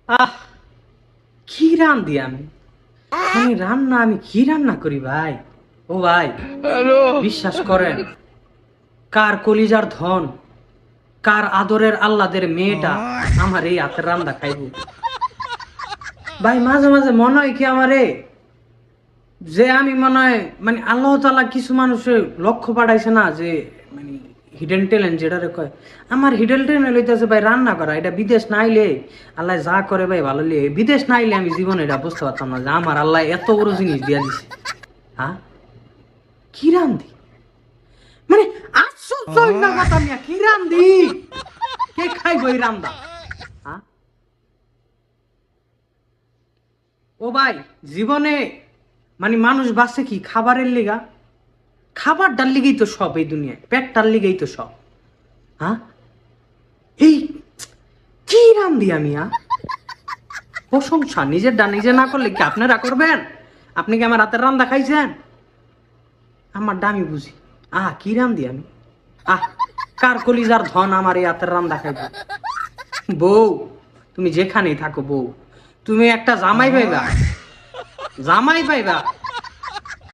আহ, কি রান্ধি আমি? রান্না আমি কি রান্না করি ভাই? ও ভাই, বিশ্বাস করেন, কার কলিজার ধন, কার আদরের আল্লাদের মেয়েটা আমার এই হাতের রান্না খাইব? ভাই মাঝে মাঝে মনে হয় কি আমারে, যে আমি মনে হয় আল্লাহ তাআলা কিছু মানুষের লক্ষ্য পাঠাইছে না, যে মানে হিডেন ট্যালেন্ট যেটা কয়। আমার হিডেন ট্যালেন্ট হইতেছে ভাই রান্না করা। এটা বিদেশ না আইলে আল্লাহ যা করে ভাই ভালো লিয়ে, বিদেশ না আইলে আমি জীবনে এটা বুঝতে পারতাম না যে আমার আল্লাহ এত বড় জিনিস দিয়া দিছে। হ্যাঁ, কি রান্ধি মানে আশ্চর্য না কথা মিয়া, কি রান্ধি? কে খাইব এই রান্দা? হ্যাঁ ও ভাই, জীবনে মানুষ বাঁচে কি খাবারের লিগা? খাবারটার লিগেই তো সব এই দুনিয়ায়, পেটটার লিগেই তো সব। হ্যাঁ, এই কি রান্ধি আমি? প্রশংসা নিজের ডা নিজে না করলে কি আপনারা করবেন? আপনি কি আমার হাতের রান্দা খাইছেন? আমার ডামি বুঝি। কি রান্ধি আমি? আহ, কার কলিজার ধন আমার এই হাতের রান্দা খাইবে? বউ, তুমি যেখানেই থাকো বউ, তুমি একটা জামাই পাইবা, জামাই পাইবা